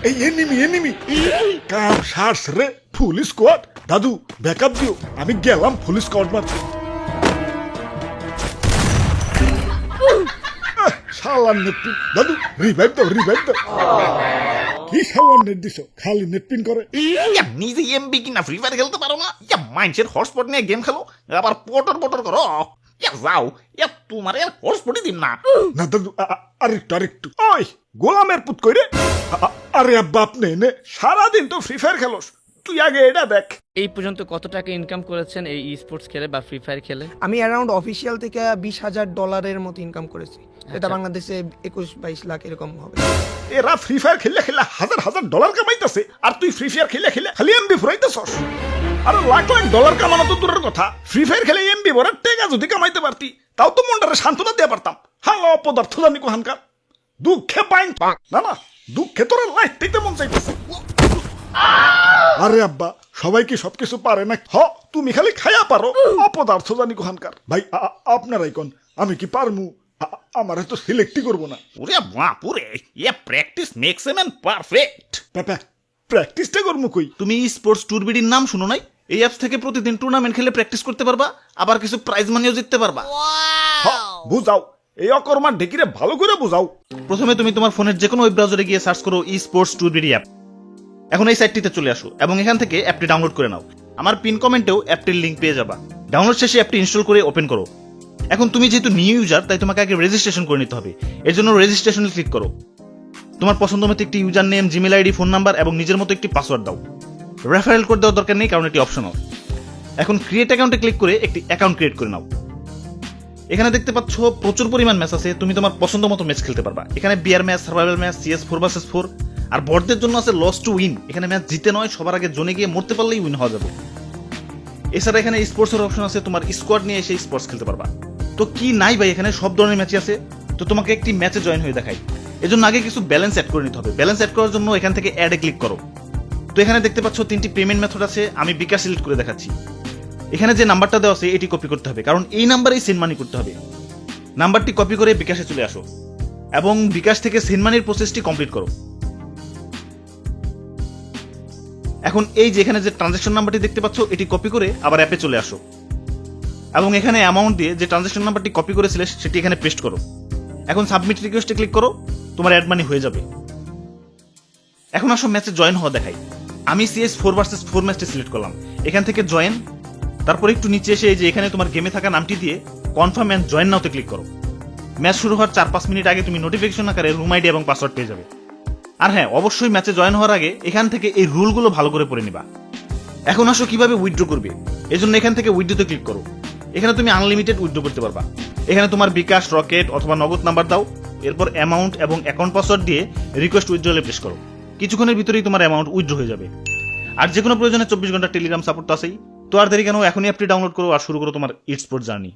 এই এনিমি কাম সার্স রে ফুল স্কোয়াড। দাদু ব্যাকআপ দিও, আমি গেলাম ফুল স্কোয়াড মারতে। শালার নেটপিন। দাদু রিভাইভ দাও। কি শালার নেট দিছো, খালি নেটপিন করে। নিজে এমবি কিনা ফ্রি ফায়ার খেলতে পারো না? মাইন্ডসেট হটস্পট নিয়ে গেম খেলো, আবার পটর করো। যাও, তোমার হটস্পটই দিন না। না দাদু আরেকটু। ওই গোলামের পুত কইরে। আরে আব্বা আপনি এনে সারাদিন তো ফ্রি ফায়ার খেলোস, তুই আগে এটা দেখ। এই পর্যন্ত কত টাকা ইনকাম করেছেন এই স্পোর্টস খেলে বা ফ্রি ফায়ার খেলে? আমি অ্যারাউন্ড অফিসিয়াল থেকে $20,000 মতো ইনকাম করেছি। এটা আচ্ছা। বাংলাদেশে 21-22 লাখ এরকম হবে। এরা ফ্রি ফায়ার খেলে হাজার ডলার কামাইতেছে, আর তুই ফ্রি ফায়ার খেলে খালি এমবি ফুরাইতেছস। আর লাখ ডলার কামানো তো দূরের কথা, ফ্রি ফায়ার খেলে এমবি ভরার টাকা যদি কামাইতে পারতি, তাও তো মনটারে সান্ত্বনা দিয়ে পারতাম। হালো অপদার্থ জানি কোহানকার, দুঃখে পাইন না দুঃখে তোর লাইফটাইতে মন চাইতেছে। আরে আব্বা সবাই কি সবকিছু পারে না? তুমি খালি খায়া পারো, অপদার্থ জানি কোহানকার। ভাই আপনারাই কোন, আমি কি পারমু? আমার তো সিলেক্টই করবো না। ওরে বাপুরে, practice makes a man perfect. Papa প্র্যাকটিসটা করবো কই? তুমি স্পোর্টস ট্যুর বিডির নাম শুনো নাই? এই অ্যাপস থেকে প্রতিদিন টুর্নামেন্ট খেলে প্র্যাকটিস করতে পারবা, আবার কিছু প্রাইজ মানিও জিততে পারবা। বুঝাও, এই অকর্মার ঢেকিরে ভালো করে বুঝাও। প্রথমে তুমি তোমার ফোনের যে কোনো ওয়েব ব্রাউজারে গিয়ে সার্চ করো স্পোর্টস ট্যুর বিডি অ্যাপ। এখন এই সাইটটিতে চলে আসো এবং এখান থেকে অ্যাপটি ডাউনলোড করে নাও। আমার পিন কমেন্টেও অ্যাপটির লিঙ্ক পেয়ে যাবা। ডাউনলোড শেষে অ্যাপটি ইনস্টল করে ওপেন করো। এখন তুমি যেহেতু নিউ ইউজার, তাই তোমাকে আগে রেজিস্ট্রেশন করে নিতে হবে। এর জন্য রেজিস্ট্রেশনে ক্লিক করো। তোমার পছন্দ মতো একটি user name, Gmail ID, phone number এবং নিজের মতো একটি পাসওয়ার্ড দাও। রেফারেল কোড দেওয়ার দরকার নেই, কারণ এটি অপশনাল। এখন ক্রিয়েট অ্যাকাউন্টে ক্লিক করে একটি অ্যাকাউন্ট ক্রিয়েট করে নাও। এখানে দেখতে পাচ্ছ প্রচুর পরিমাণ ম্যাচ আছে, তুমি তোমার পছন্দ মতো ম্যাচ খেলতে পারবা। এখানে bear match, survival match, CS 4vs4, আর বড়দের জন্য আছে লস টু উইন। এখানে ম্যাচ জিতে নয়, সবার আগে জোনে গিয়ে মরতে পারলেই উইন হওয়া যাবে। এছাড়া এখানে স্পোর্টসের অপশন আছে, তোমার স্কোয়াড নিয়ে এসে স্পোর্টস খেলতে পারবা। তো কি নাই ভাই, এখানে সব ধরনের ম্যাচই আছে। তো তোমাকে একটি ম্যাচে জয়েন হয়ে দেখাই। এজন্য আগে কিছু ব্যালেন্স অ্যাড করে নিতে হবে। ব্যালেন্স অ্যাড করার জন্য এখান থেকে অ্যাডে ক্লিক করো। তো এখানে দেখতে পাচ্ছ 3টি পেমেন্ট মেথড আছে, আমি বিকাশ সিলেক্ট করে দেখাচ্ছি। এখানে যে নাম্বারটা দেওয়া আছে এটি কপি করতে হবে, কারণ এই নাম্বারেই সেন্ড মানি করতে হবে। নাম্বারটি কপি করে বিকাশে চলে আসো এবং বিকাশ থেকে সেন্ড মানির প্রসেসটি কমপ্লিট করো। এখন এই যে এখানে যে ট্রানজাকশন নাম্বারটি দেখতে পাচ্ছ, এটি কপি করে আবার অ্যাপে চলে আসো এবং এখানে অ্যামাউন্ট দিয়ে যে ট্রানজাকশন নাম্বারটি কপি করেছিলে সেটি এখানে পেস্ট করো। এখন সাবমিট রিকোয়েস্টে ক্লিক করো, তোমার অ্যাড মানি হয়ে যাবে। এখন আসো ম্যাচে জয়েন হওয়া দেখাই। আমি CS 4vs4 ম্যাচটি সিলেক্ট করলাম। এখান থেকে জয়েন, তারপর একটু নিচে এসে এই যে এখানে তোমার গেমে থাকা নামটি দিয়ে কনফার্ম এন্ড জয়েন নাওতে ক্লিক করো। ম্যাচ শুরু হওয়ার 4-5 মিনিট আগে তুমি নোটিফিকেশন আকারে রুম আইডি এবং পাসওয়ার্ড পেয়ে যাবে। আর হ্যাঁ, অবশ্যই ম্যাচে জয়েন হওয়ার আগে এখান থেকে এই রুলগুলো ভালো করে পড়ে নিবা। এখন আসো কিভাবে উইথড্র করবে। এজন্য এখান থেকে উইথড্রতে ক্লিক করো। এখানে তুমি আনলিমিটেড উইথড্র করতে পারবা। এখানে তোমার বিকাশ, রকেট অথবা নগদ নাম্বার দাও, এরপর অ্যামাউন্ট এবং অ্যাকাউন্ট পাসওয়ার্ড দিয়ে রিকোয়েস্ট উইথড্রলে প্রেস করো। কিছুক্ষণের ভিতরেই তোমার অ্যামাউন্ট উইথড্র হয়ে যাবে। আর যে কোনো প্রয়োজনে 24 ঘন্টা টেলিগ্রাম সাপোর্ট তো আছেই। তো আর দেরি কেন, এখনই অ্যাপটি ডাউনলোড করো আর শুরু করো তোমার স্পোর্টস জার্নি।